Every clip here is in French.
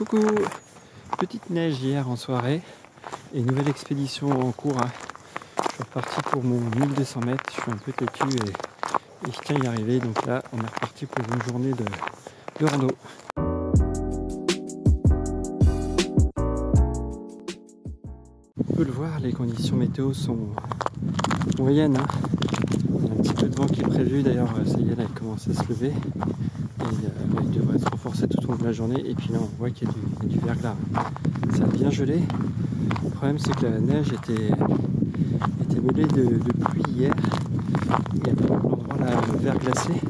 Coucou! Petite neige hier en soirée et nouvelle expédition en cours. Je suis reparti pour mon 1200 mètres, je suis un peu têtu et je tiens à y arriver. Donc là on est reparti pour une journée de rando. On peut le voir, les conditions météo sont moyennes. Il y a un petit peu de vent qui est prévu, d'ailleurs ça y est, là il commence à se lever. Et il devrait se renforcer tout au long de la journée. Et puis là on voit qu'il y a du verglas. Ça a bien gelé. Le problème c'est que la neige était mêlée de pluie hier. Il y a plein d'endroits là verglacés.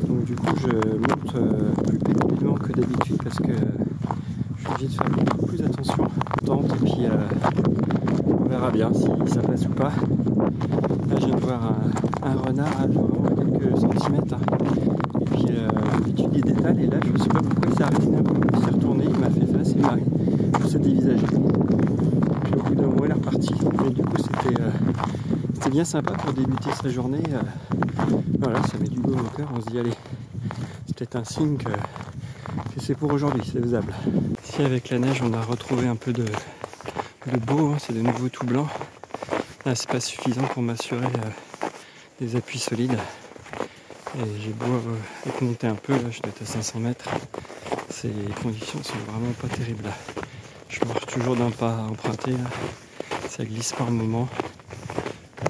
Donc du coup je monte plus péniblement que d'habitude parce que je suis obligé de faire beaucoup plus attention aux tentes. Et puis on verra bien si ça passe ou pas. Là je viens de voir un renard à quelques centimètres. Et puis l'étude est d'étal et là je ne sais pas pourquoi il s'est arrêté d'un coup, il s'est retourné, il m'a fait face et il s'est dévisagé. Puis au bout d'un moment il est reparti. Mais du coup c'était bien sympa pour débuter sa journée. Voilà, ça met du baume au cœur, on se dit allez, c'est peut-être un signe que c'est pour aujourd'hui, c'est faisable. Ici avec la neige on a retrouvé un peu de beau, hein, c'est de nouveau tout blanc. Là c'est pas suffisant pour m'assurer des appuis solides. Et j'ai beau monter un peu, là je dois être à 500 mètres. Ces conditions sont vraiment pas terribles là. Je marche toujours d'un pas emprunté là. Ça glisse par moment.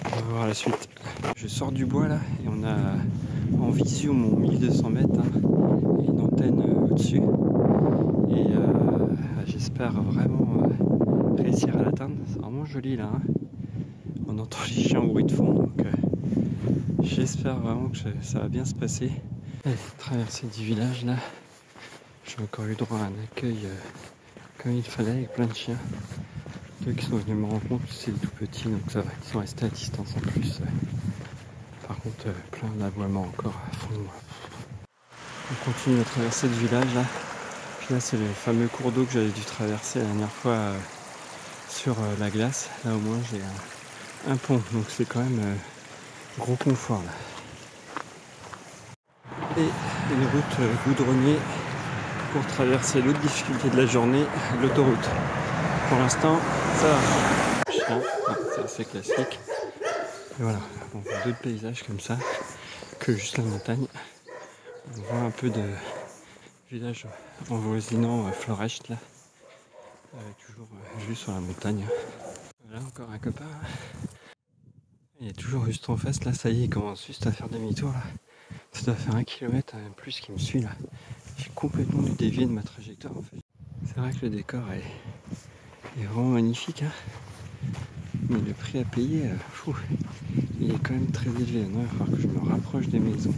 On va voir la suite. Je sors du bois là et on a en visio mon 1200 mètres et une antenne au-dessus. Et j'espère vraiment réussir à l'atteindre. C'est vraiment joli là. On entend les chiens au bruit de fond. Donc, j'espère vraiment que ça va bien se passer. Allez, traversée du village là. J'ai encore eu droit à un accueil comme il fallait avec plein de chiens. Ceux qui sont venus me rencontrer, c'est tout petit donc ça va, ils sont restés à distance en plus. Par contre, plein d'aboiements encore à fond. On continue à traverser le village là. Puis là, c'est le fameux cours d'eau que j'avais dû traverser la dernière fois sur la glace. Là, au moins, j'ai un pont donc c'est quand même gros confort là. Et une route goudronnée pour traverser l'autre difficulté de la journée, l'autoroute. Pour l'instant, ça va. Chien, c'est assez classique. Et voilà, on voit d'autres paysages comme ça que juste la montagne. On voit un peu de village envoisinant Floreste là, toujours juste sur la montagne. Voilà encore un copain. Il est toujours juste en face là, ça y est, il commence juste à faire demi-tour là. Ça doit faire 1 km plus qui me suit là. J'ai complètement dû dévier de ma trajectoire en fait. C'est vrai que le décor est vraiment magnifique hein. Mais le prix à payer, il est quand même très élevé. Il va falloir que je me rapproche des maisons.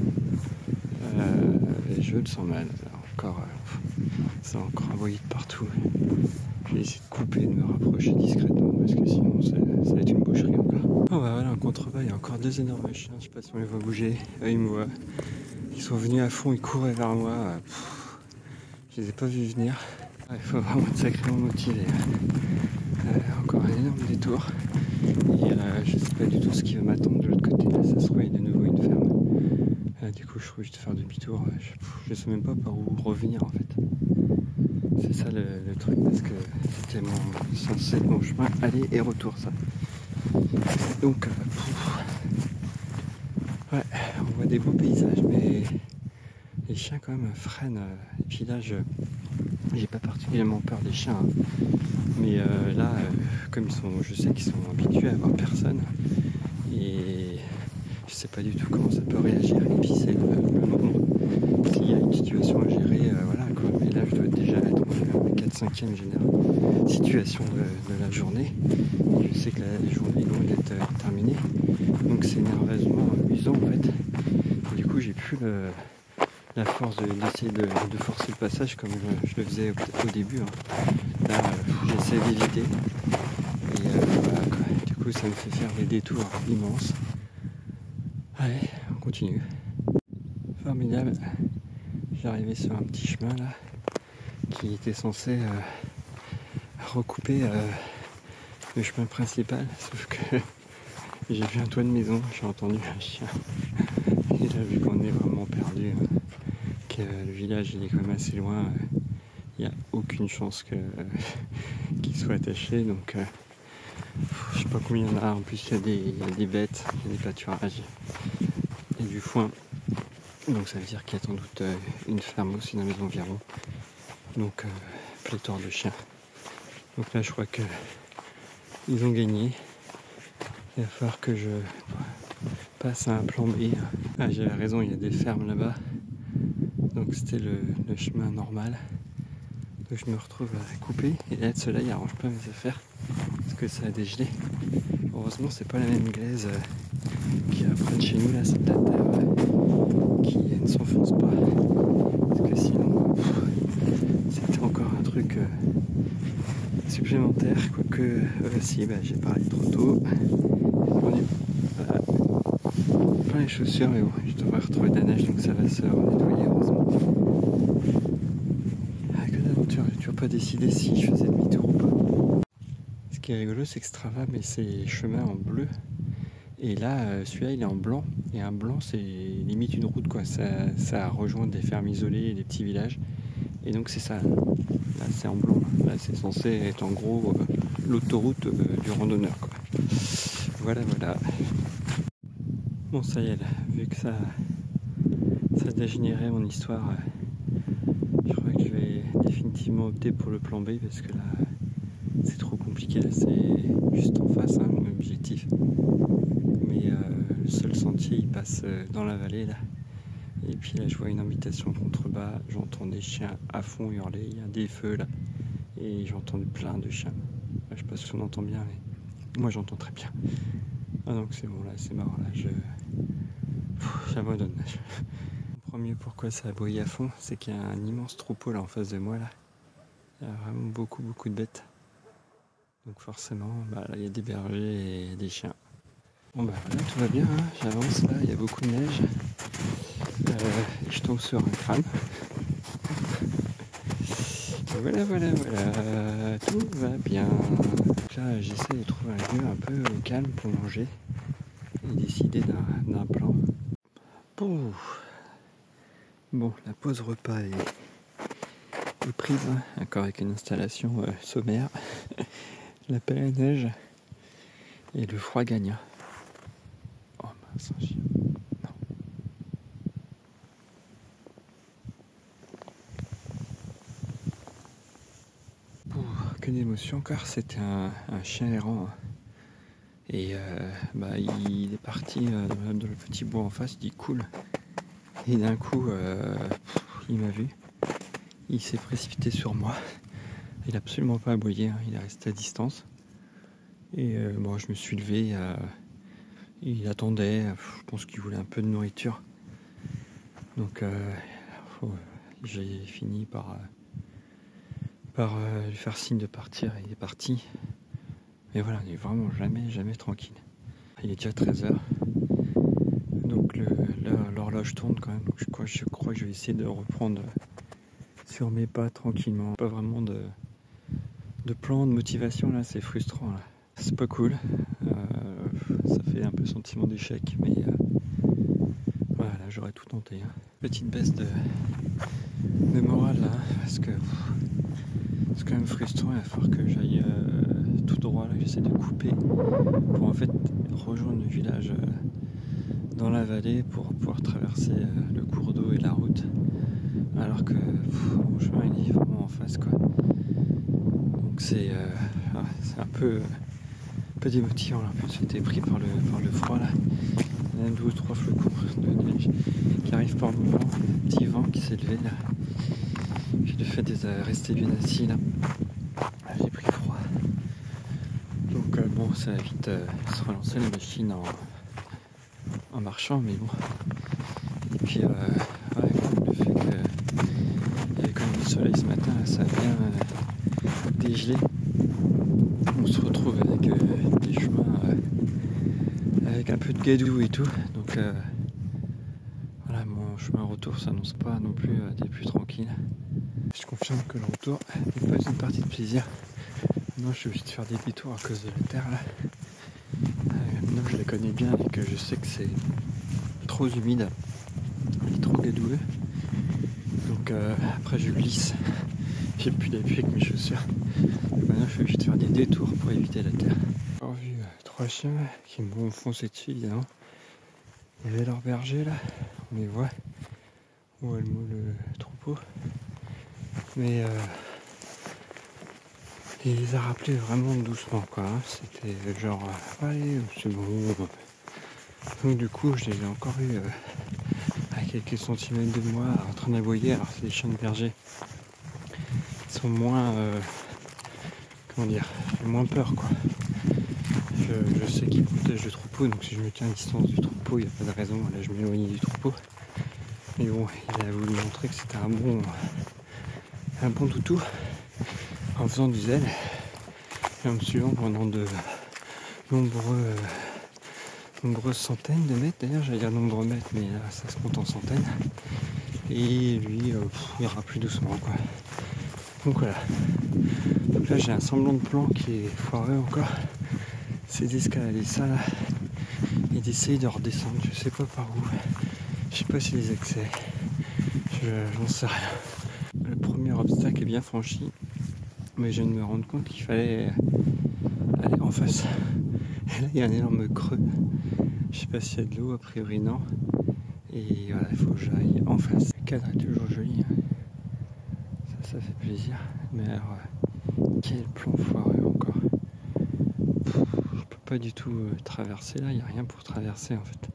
Et je le sens mal. C'est encore envoyé de partout. Je vais essayer de couper, de me rapprocher discrètement parce que sinon ça va être une boucherie encore. Oh bah voilà, en contrebas, il y a encore 2 énormes chiens. Je sais pas si on les voit bouger. Eux, ils me voient. Ils sont venus à fond, ils couraient vers moi. Je les ai pas vus venir. Il faut vraiment être sacrément motivé. Encore un énorme détour. Et je sais pas du tout ce qui va m'attendre de l'autre côté. Là, ça se trouve, il y a de nouveau une ferme. Du coup, je suis obligé de faire demi-tour. Je sais même pas par où revenir en fait. C'est ça le truc parce que c'était censé être mon chemin aller et retour ça. Donc, ouais, on voit des beaux paysages, mais les chiens quand même freinent. Et puis là, j'ai pas particulièrement peur des chiens, hein. Mais là, comme je sais qu'ils sont habitués à voir personne, et je sais pas du tout comment ça peut réagir. Et puis c'est le moment. S'il y a une situation à gérer, voilà quoi. Mais là, je dois déjà être en 4-5e situation de la journée. Et je sais que la journée est loin d'être terminée. Donc c'est nerveusement amusant en fait. Et du coup, j'ai plus la force d'essayer de forcer le passage comme je le faisais au début. Hein. Là, j'essaie d'éviter. Et voilà quoi. Du coup, ça me fait faire des détours immenses. Allez, on continue. Formidable. J'arrivais sur un petit chemin là qui était censé recouper le chemin principal, sauf que j'ai vu un toit de maison, j'ai entendu un chien. Et là, vu qu'on est vraiment perdu, que le village il est quand même assez loin, il n'y a aucune chance qu'il soit attaché. Donc je sais pas combien il y en a. En plus il y a des bêtes, il y a des pâturages, il y a du foin. Donc ça veut dire qu'il y a sans doute une ferme aussi dans les environs. Donc pléthore de chiens. Donc là je crois que ils ont gagné. Il va falloir que je passe à un plan B. Ah, j'avais raison, il y a des fermes là-bas. Donc c'était le chemin normal. Donc je me retrouve à couper. Et là, de soleil arrange pas mes affaires. Parce que ça a dégelé. Heureusement, c'est pas la même glaise qu'il y a près de chez nous. Là, c'est de la terre qui ne s'enfonce pas. Parce que sinon, c'était encore un truc supplémentaire. Quoique, si, j'ai parlé trop tôt. Plein les chaussures, mais bon, je devrais retrouver de la neige, donc ça va se nettoyer, heureusement. Ah, que d'aventure, j'ai toujours pas décidé si je faisais demi-tour ou pas. Ce qui est rigolo, c'est que Strava met ses chemins en bleu. Et là, celui-là, il est en blanc. Et un blanc, c'est limite une route, quoi. Ça rejoint des fermes isolées et des petits villages. Et donc, c'est ça. Là, c'est en blanc. Là, c'est censé être en gros l'autoroute du randonneur, quoi. Voilà, voilà. Bon, ça y est, là, vu que ça a dégénéré mon histoire, je crois que je vais définitivement opter pour le plan B parce que là, c'est trop compliqué. Là, c'est juste en face, hein, mon objectif. Mais le seul sentier, il passe dans la vallée, là. Et puis là, je vois une invitation contrebas. J'entends des chiens à fond hurler. Il y a des feux, là. Et j'entends plein de chiens. Je sais pas si on entend bien, mais moi, j'entends très bien. Ah, donc c'est bon, là, c'est marrant, là, j'abandonne. Je comprends mieux pourquoi ça aboye à fond, c'est qu'il y a un immense troupeau là en face de moi là. Il y a vraiment beaucoup de bêtes. Donc forcément, là il y a des bergers et des chiens. Bon là tout va bien, hein. J'avance là, il y a beaucoup de neige. Je tombe sur un crâne. Voilà, tout va bien. Donc là j'essaie de trouver un lieu un peu calme pour manger et décider d'un plan. Bon, la pause repas est prise, hein, encore avec une installation sommaire, la pelle à neige et le froid gagne. Oh mince, un chien. Non. Quelle émotion encore, c'était un chien errant. Et il est parti dans le petit bois en face, il dit cool. Et d'un coup, il m'a vu. Il s'est précipité sur moi. Il n'a absolument pas aboyé, hein. Il est resté à distance. Et je me suis levé. Il attendait. Je pense qu'il voulait un peu de nourriture. Donc j'ai fini par lui faire signe de partir. Et il est parti. Mais voilà, on n'est vraiment jamais tranquille. Il est déjà 13h. Donc l'horloge tourne quand même. Donc je crois que je vais essayer de reprendre sur mes pas tranquillement. Pas vraiment de plan, de motivation là, c'est frustrant là. C'est pas cool. Ça fait un peu sentiment d'échec, mais voilà, j'aurais tout tenté. Hein. Petite baisse de morale là, parce que c'est quand même frustrant. Il va falloir que j'aille tout droit là, j'essaie de couper pour en fait rejoindre le village dans la vallée pour pouvoir traverser le cours d'eau et la route, alors que mon chemin il est vraiment en face quoi. Donc c'est un peu démotivant là. En plus j'étais pris par le froid là. Il y a 2 ou 3 flocons de neige qui arrivent par le moment, un petit vent qui s'est levé là. J'ai dû faire rester bien assis là. J'ai pris froid. Donc ça va vite se relancer la machine en marchant, mais bon. Et puis le fait qu'il y avait quand même du soleil ce matin, là, ça a bien dégelé. On se retrouve avec des chemins avec un peu de gadoue et tout. Donc voilà, mon chemin retour s'annonce pas non plus des plus tranquilles. Je confirme que le retour n'est pas une partie de plaisir. Non, je suis obligé de faire des détours à cause de la terre là. Maintenant que je la connais bien et que je sais que c'est trop humide, il est trop gadoueux. Donc après je glisse J'ai plus d'appui avec mes chaussures. Maintenant je suis obligé de faire des détours pour éviter la terre. J'ai vu 3 chiens qui m'ont foncé dessus évidemment. Il y avait leur berger là, on les voit. Où elle moule le troupeau. Mais il les a rappelés vraiment doucement quoi. Hein. C'était genre allez c'est bon. Donc du coup je les ai encore eu à quelques centimètres de moi en train d'aboyer. Alors c'est des chiens de berger. Ils sont moins comment dire, j'ai moins peur quoi. Je sais qu'ils protègent le troupeau, donc si je me tiens à distance du troupeau, il n'y a pas de raison. Là je m'éloigne du troupeau. Mais bon, il a voulu montrer que c'était un bon toutou en faisant du zèle et en me suivant pendant de nombreuses centaines de mètres. D'ailleurs j'allais dire nombreux mètres, mais là ça se compte en centaines. Et lui il ira plus doucement quoi. Donc voilà. Donc là j'ai un semblant de plan qui est foireux encore. C'est d'escalader ça là et d'essayer de redescendre. Je sais pas par où. Je sais pas si les accès. J'en sais rien. Le premier obstacle est bien franchi. Mais je viens de me rendre compte qu'il fallait aller en face. Et là il y a un énorme creux. Je sais pas s'il y a de l'eau, a priori non. Et voilà, il faut que j'aille en face. Le cadre est toujours joli. Hein. Ça fait plaisir. Mais alors, quel plan foireux encore. Je peux pas du tout traverser là, il n'y a rien pour traverser en fait.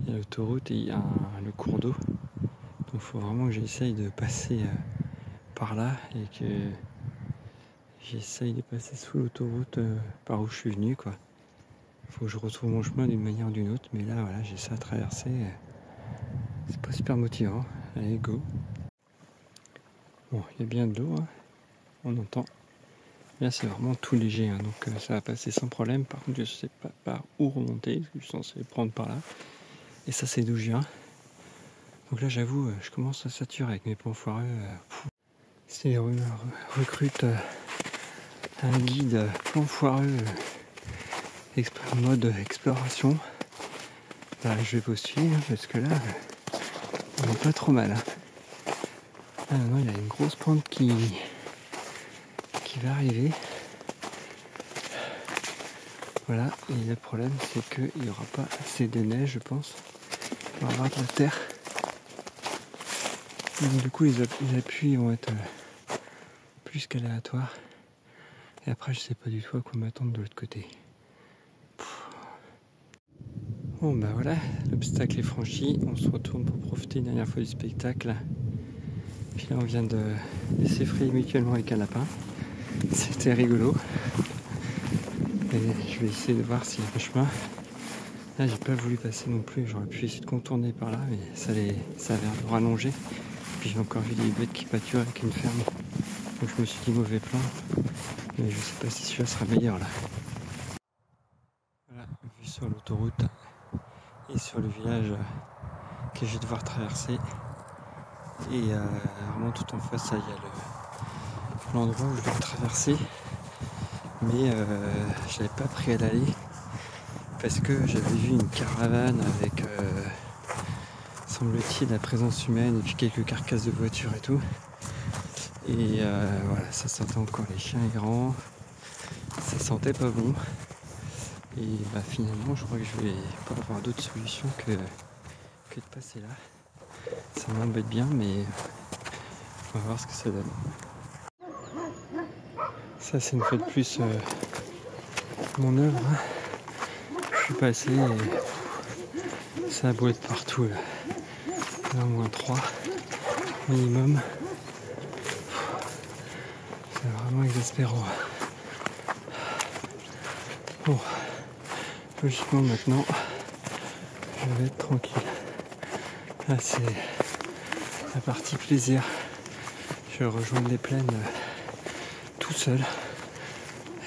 Il y a l'autoroute et il y a le cours d'eau. Donc il faut vraiment que j'essaye de passer par là et que j'essaye de passer sous l'autoroute par où je suis venu quoi. Il faut que je retrouve mon chemin d'une manière ou d'une autre, mais là voilà, j'essaie à traverser. C'est pas super motivant. Allez, go. Bon, il y a bien de l'eau, hein. On entend. Là c'est vraiment tout léger, hein, donc ça va passer sans problème. Par contre je sais pas par où remonter, je suis censé prendre par là. Et ça c'est d'où je viens. Donc là j'avoue, je commence à saturer avec mes plans foireux. Si les rumeurs recrutent un guide plan foireux en mode exploration, bah, je vais postuler hein, parce que là on est pas trop mal. Hein. Là maintenant il y a une grosse pente qui va arriver. Voilà, et le problème c'est qu'il n'y aura pas assez de neige je pense pour avoir de la terre. Donc du coup les appuis vont être plus qu'aléatoires. Et après je sais pas du tout à quoi m'attendre de l'autre côté. Bon bah voilà, l'obstacle est franchi, on se retourne pour profiter une dernière fois du spectacle. Puis là on vient de s'effrayer mutuellement avec un lapin. C'était rigolo. Et je vais essayer de voir s'il y a un chemin. Là j'ai pas voulu passer non plus, j'aurais pu essayer de contourner par là, mais ça a l'air de rallonger. Puis j'ai encore vu des bêtes qui pâturent avec une ferme. Donc je me suis dit mauvais plan. Mais je sais pas si celui-là sera meilleur là. Voilà, vue sur l'autoroute et sur le village que je vais devoir traverser. Et vraiment tout en face, il y a l'endroit où je dois traverser. Mais je n'avais pas pris à l'aller parce que j'avais vu une caravane avec semble-t-il la présence humaine et puis quelques carcasses de voitures et tout. Et voilà, ça sentait encore les chiens errants, ça sentait pas bon. Et bah finalement je crois que je vais pas avoir d'autre solution que de passer là. Ça m'embête bien mais on va voir ce que ça donne. Ça c'est une fois de plus mon œuvre. Je suis passé et ça a beau être partout là. Là, au moins 3 minimum. C'est vraiment exaspérant. Bon, logiquement maintenant, je vais être tranquille. Là c'est la partie plaisir. Je vais rejoindre les plaines tout seul.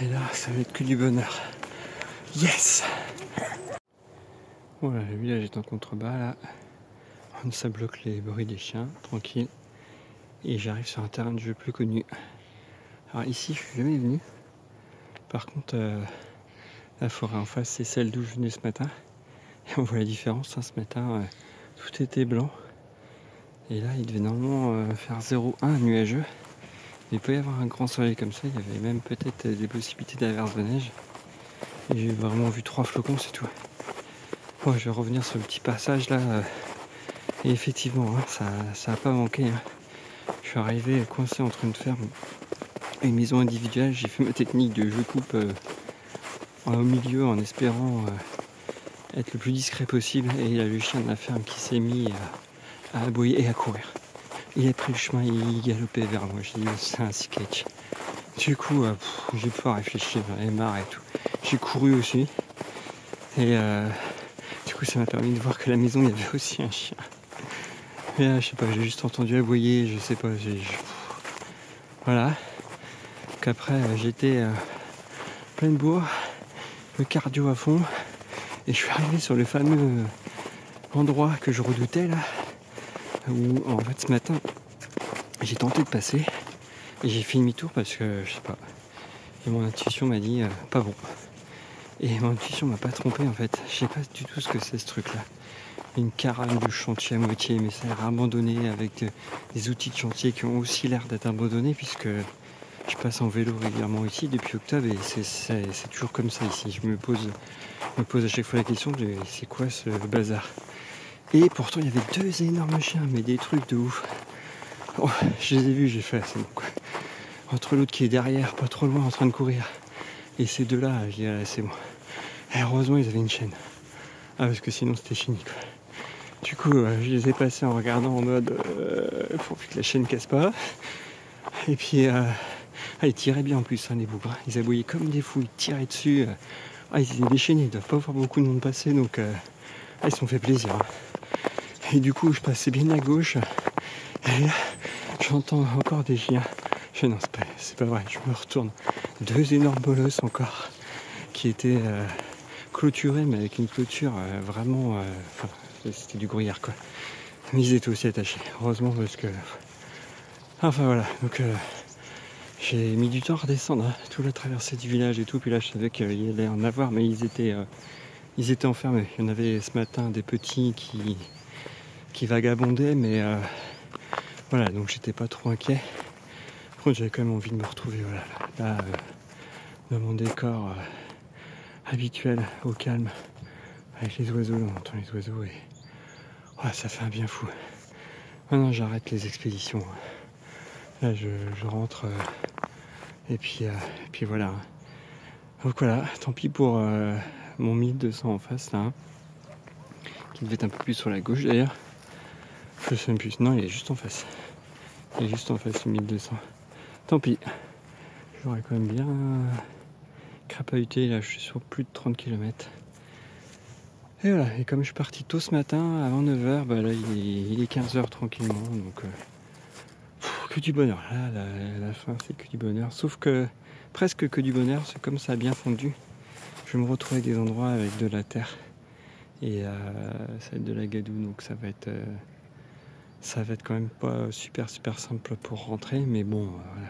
Et là, ça va être que du bonheur. Yes! Voilà, le village est en contrebas là. Ça bloque les bruits des chiens, tranquille. Et j'arrive sur un terrain de jeu plus connu. Alors ici, je suis jamais venu. Par contre, la forêt en face, c'est celle d'où je venais ce matin. Et on voit la différence, hein, ce matin, tout était blanc. Et là, il devait normalement faire 0,1 nuageux. Il peut y avoir un grand soleil comme ça, il y avait même peut-être des possibilités d'averse de neige. Et j'ai vraiment vu 3 flocons, c'est tout. Bon, je vais revenir sur le petit passage là. Et effectivement, hein, ça a pas manqué. Hein. Je suis arrivé coincé entre une ferme et une maison individuelle. J'ai fait ma technique de je coupe au milieu en espérant être le plus discret possible. Et il y a le chien de la ferme qui s'est mis à aboyer et à courir. Il a pris le chemin, il galopait vers moi. J'ai dit c'est un sketch. Du coup, j'ai pas réfléchi, j'en avais marre et tout. J'ai couru aussi. Et du coup, ça m'a permis de voir que la maison, il y avait aussi un chien. Mais là, je sais pas, j'ai juste entendu aboyer, je sais pas. Voilà. Qu'après, j'étais plein de bourre, le cardio à fond. Et je suis arrivé sur le fameux endroit que je redoutais là. Où, en fait, ce matin, j'ai tenté de passer. Et j'ai fait demi-tour parce que, je sais pas. Et mon intuition m'a dit, pas bon. Et mon intuition m'a pas trompé en fait. Je sais pas du tout ce que c'est ce truc là. Une caravane de chantier à moitié, mais ça a l'air abandonné avec des outils de chantier qui ont aussi l'air d'être abandonnés puisque je passe en vélo régulièrement ici depuis octobre et c'est toujours comme ça ici. Je me pose à chaque fois la question de c'est quoi ce bazar. Et pourtant il y avait 2 énormes chiens, mais des trucs de ouf. Oh, je les ai vus, j'ai fait c'est bon quoi. Entre l'autre qui est derrière, pas trop loin en train de courir. Et ces 2 là, j'ai dit c'est bon. Et heureusement ils avaient une chaîne. Ah parce que sinon c'était fini quoi. Du coup je les ai passés en regardant en mode pourvu que la chaîne casse pas. Et puis ils tiraient bien en plus hein, les bougres. Ils aboyaient comme des fous, ils tiraient dessus. Ils étaient déchaînés, ils doivent pas voir beaucoup de monde passer donc ils se sont fait plaisir. Hein. Et du coup je passais bien à gauche. Et là j'entends encore des chiens. Je fais non c'est pas vrai, je me retourne. 2 énormes bolosses encore qui étaient clôturés mais avec une clôture vraiment c'était du gruyère quoi. Mais ils étaient aussi attachés, heureusement parce que enfin voilà, donc j'ai mis du temps à redescendre hein, toute la traversée du village et tout, puis là je savais qu'il allait en avoir mais ils étaient enfermés. Il y en avait ce matin des petits qui vagabondaient mais voilà, donc j'étais pas trop inquiet. Par contre j'avais quand même envie de me retrouver voilà, là dans mon décor habituel, au calme, avec les oiseaux, on entend les oiseaux et ça fait un bien fou. Maintenant j'arrête les expéditions. Là je rentre et puis voilà. Donc voilà, tant pis pour mon 1200 en face là, hein, qui devait être un peu plus sur la gauche d'ailleurs. Je sais même plus, non il est juste en face. Il est juste en face le 1200. Tant pis. J'aurais quand même bien crapahuté, là je suis sur plus de 30 km. Et voilà, et comme je suis parti tôt ce matin, avant 9h, bah là il est 15h tranquillement, donc que du bonheur. Là, la fin c'est que du bonheur, sauf que presque que du bonheur, c'est comme ça a bien fondu. Je vais me retrouver avec des endroits avec de la terre et ça va être de la gadoue, donc ça va être quand même pas super simple pour rentrer, mais bon, voilà.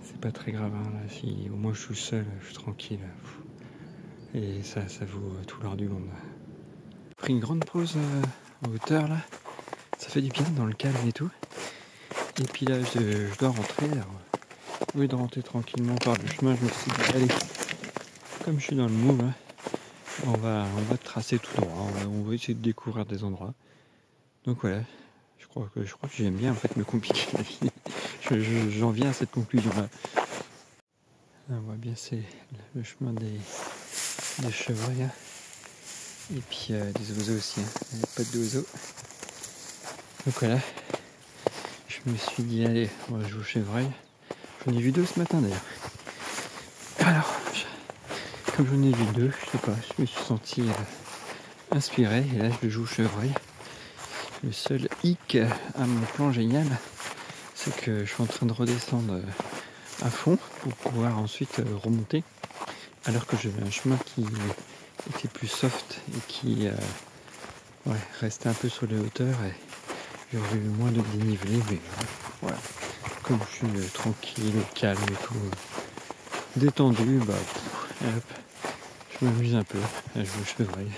C'est pas très grave, hein, là, si au moins je suis seul, je suis tranquille. Et ça vaut tout l'or du monde. J'ai pris une grande pause en hauteur là, ça fait du bien dans le calme et tout. Et puis là je dois rentrer. Alors, au lieu de rentrer tranquillement par le chemin, je me suis dit allez, comme je suis dans le moule, hein, on va tracer tout droit, on va essayer de découvrir des endroits. Donc voilà, je crois que j'aime bien en fait me compliquer la vie. J'en viens à cette conclusion là. On voit bien c'est le chemin des chevreuils hein. Et puis des oiseaux aussi, hein. Il n'y a pas d'oiseaux. Donc voilà, je me suis dit allez, on va jouer au chevreuil. J'en ai vu 2 ce matin d'ailleurs. Alors, comme j'en ai vu 2, je sais pas, je me suis senti inspiré et là je joue au chevreuil. Le seul hic à mon plan génial, c'est que je suis en train de redescendre à fond pour pouvoir ensuite remonter, alors que j'avais un chemin qui était plus soft et qui restait un peu sur les hauteurs et j'aurais eu moins de dénivelé, mais voilà, comme je suis tranquille, calme et tout, détendu, hop, je m'amuse un peu, là, je joue au chevreuil.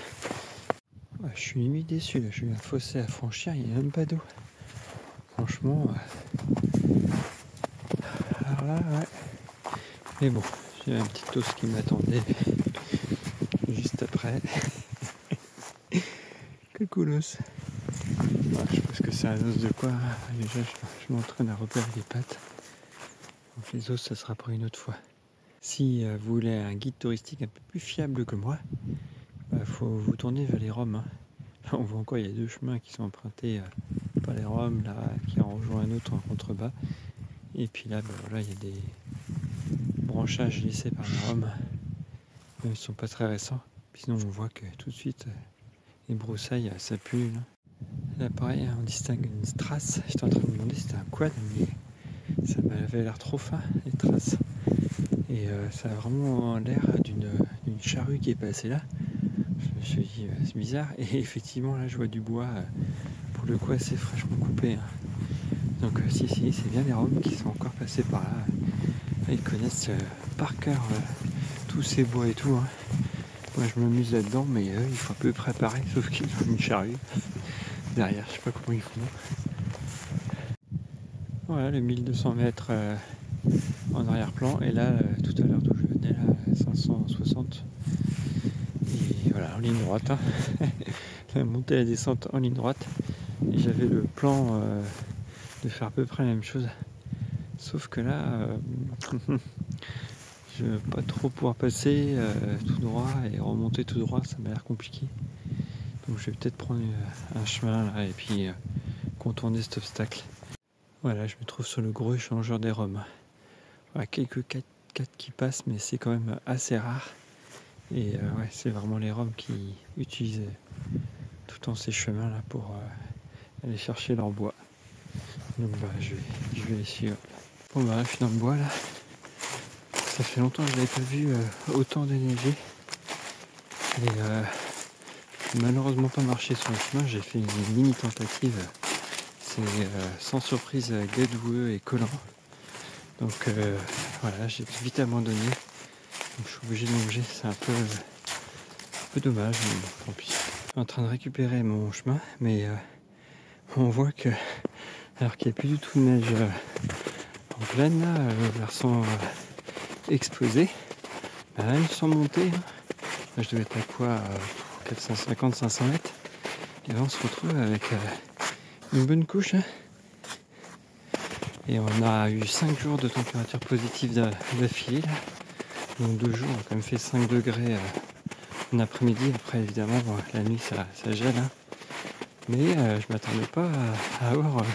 Je suis limite déçu, là. J'ai eu un fossé à franchir, il n'y a même pas d'eau. Franchement, par là, ouais. Mais bon, j'ai un petit os qui m'attendait juste après. Quel colosse. Ouais, je pense que c'est un os de quoi. Déjà, je m'entraîne à repérer les pattes. Donc les os, ça sera pour une autre fois. Si vous voulez un guide touristique un peu plus fiable que moi, faut vous tourner vers les Roms. Hein. Là, on voit encore, il y a 2 chemins qui sont empruntés par les Roms, là, qui en rejoint un autre en contrebas. Et puis là, voilà, il y a des branchages laissés par les Roms. Ils ne sont pas très récents. Puis sinon, on voit que tout de suite, les broussailles, ça pue. Là, pareil, on distingue une trace. J'étais en train de me demander si c'était un quad, mais ça m'avait l'air trop fin, les traces. Et ça a vraiment l'air d'une charrue qui est passée là. Je me suis dit, c'est bizarre. Et effectivement, là, je vois du bois. Pour le coup, c'est fraîchement coupé. Hein. Donc, si, c'est bien les Roms qui sont encore passés par là. Ils connaissent par cœur tous ces bois et tout. Hein. Moi, je m'amuse là-dedans, mais eux, il faut un peu préparer, sauf qu'ils ont une charrue derrière. Je sais pas comment ils font. Voilà, le 1200 mètres en arrière-plan. Et là, tout à l'heure d'où je venais, là, 560. Et voilà, en ligne droite. Hein. La montée et la descente en ligne droite. Et j'avais le plan de faire à peu près la même chose. Sauf que là, je ne vais pas trop pouvoir passer tout droit et remonter tout droit, ça m'a l'air compliqué. Donc je vais peut-être prendre un chemin là et puis contourner cet obstacle. Voilà, je me trouve sur le gros échangeur des Roms. Voilà, quelques 4x4 qui passent, mais c'est quand même assez rare. Et ouais, c'est vraiment les Roms qui utilisent tout le temps ces chemins là pour aller chercher leur bois. Donc je vais les suivre. Bon je suis dans le bois là. Ça fait longtemps que je n'avais pas vu autant déneiger. Et malheureusement pas marché sur le chemin, j'ai fait une mini tentative. C'est sans surprise gadoueux et collant. Donc voilà, j'ai vite abandonné. Donc je suis obligé de manger, c'est un peu dommage, mais bon, tant pis. Je suis en train de récupérer mon chemin, mais on voit que, alors qu'il n'y a plus du tout de neige en pleine, là, le versant exposé, ils sont montés. Hein. Là, je devais être à quoi 450-500 mètres. Et là, on se retrouve avec une bonne couche. Hein. Et on a eu 5 jours de température positive d'affilée. Donc 2 jours, on a quand même fait 5 degrés en après-midi. Après, évidemment, la nuit, ça gèle. Hein. Mais je m'attendais pas à avoir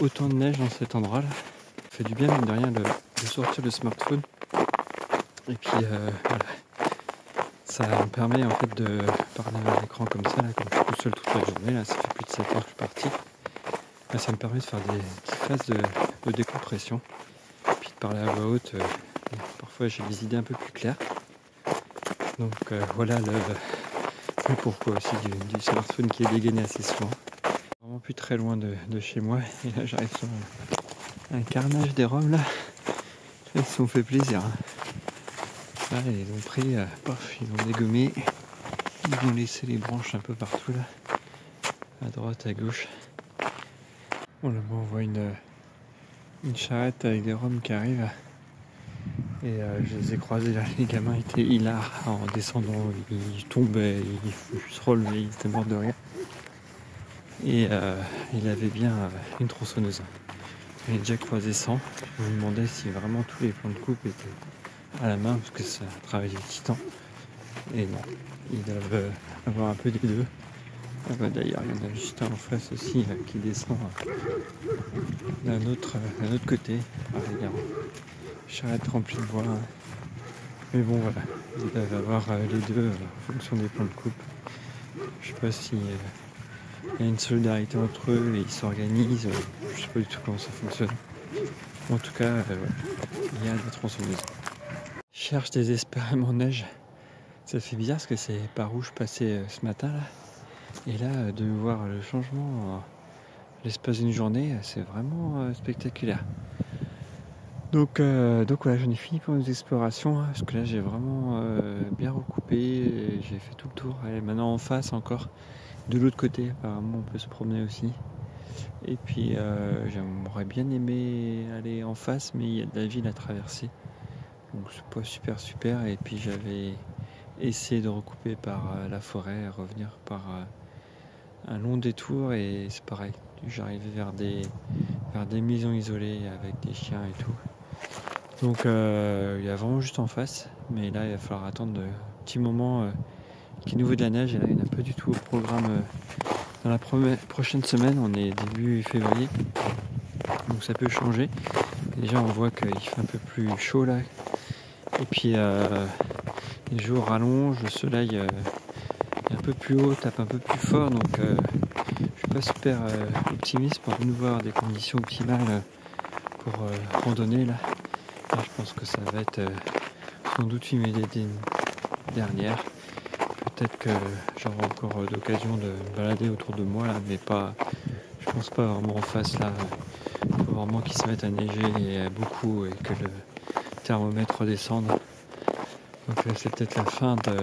autant de neige dans cet endroit-là. Ça fait du bien, mine de rien, de sortir le smartphone. Et puis, voilà. Ça me permet en fait de parler à l'écran comme ça, là, comme je suis tout seul toute la journée. Là, ça fait plus de 7 heures que je suis parti. Là, ça me permet de faire des petites phases de décompression. Puis de parler à voix haute. Parfois, j'ai des idées un peu plus claires. Donc, voilà le pourquoi aussi du smartphone qui est dégainé assez souvent. Vraiment plus très loin de chez moi. Et là, j'arrive sur un carnage des Roms là. Ils se sont fait plaisir. Hein. Là, ils ont pris, ils ont dégommé. Ils ont laissé les branches un peu partout là. À droite, à gauche. Bon, là-bas, on voit une charrette avec des Roms qui arrivent. Et je les ai croisés là, les gamins étaient hilars en descendant, ils tombaient, ils se relevaient, ils étaient morts de rire. Et il avait bien une tronçonneuse. J'en ai déjà croisé 100. Je me demandais si vraiment tous les plans de coupe étaient à la main, parce que c'est un travail de titan. Et non, ils doivent avoir un peu des deux. Ah bah, d'ailleurs, il y en a juste un en face aussi qui descend d'un autre côté. Regarde. Charrette remplie de bois. Hein. Mais bon, voilà, ils doivent avoir les deux en fonction des plans de coupe. Je sais pas si y a une solidarité entre eux et ils s'organisent. Je sais pas du tout comment ça fonctionne. En tout cas, il y a des tronçonneuses. Je cherche désespérément neige. Ça fait bizarre parce que c'est par où je passais ce matin là. Et là, de voir le changement l'espace d'une journée, c'est vraiment spectaculaire. Donc voilà, j'en ai fini pour mes explorations, hein, parce que là j'ai vraiment bien recoupé, j'ai fait tout le tour. Et maintenant en face encore, de l'autre côté, apparemment on peut se promener aussi. Et puis j'aimerais bien aimé aller en face, mais il y a de la ville à traverser. Donc c'est pas super. Et puis j'avais essayé de recouper par la forêt, revenir par un long détour, et c'est pareil. J'arrivais vers des maisons isolées avec des chiens et tout. Donc il y a vraiment juste en face. Mais là il va falloir attendre un petit moment qu'il y ait nouveau de la neige. Et là il n'y en a pas du tout au programme. Dans la prochaine semaine, on est début février. Donc ça peut changer. Déjà on voit qu'il fait un peu plus chaud là. Et puis les jours rallongent, le soleil est un peu plus haut, tape un peu plus fort. Donc je suis pas super optimiste pour de nouveau avoir des conditions optimales pour randonner là. Là. Je pense que ça va être sans doute une humidité dernière. Peut-être que j'aurai encore l'occasion de me balader autour de moi là, mais pas. Je pense pas vraiment en face là. Il faut vraiment qu'il se mette à neiger beaucoup et que le thermomètre redescende. Donc c'est peut-être la fin de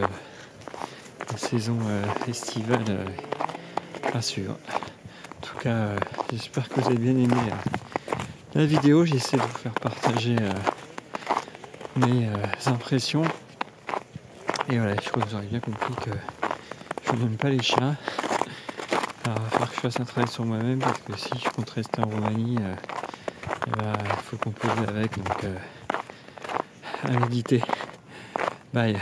la saison estivale à suivre. En tout cas, j'espère que vous avez bien aimé la vidéo. J'essaie de vous faire partager mes impressions. Et voilà, je crois que vous aurez bien compris que je n'aime pas les chiens. Alors, il va falloir que je fasse un travail sur moi-même, parce que si je compte rester en Roumanie, il faut composer avec. Donc, à méditer. Bye.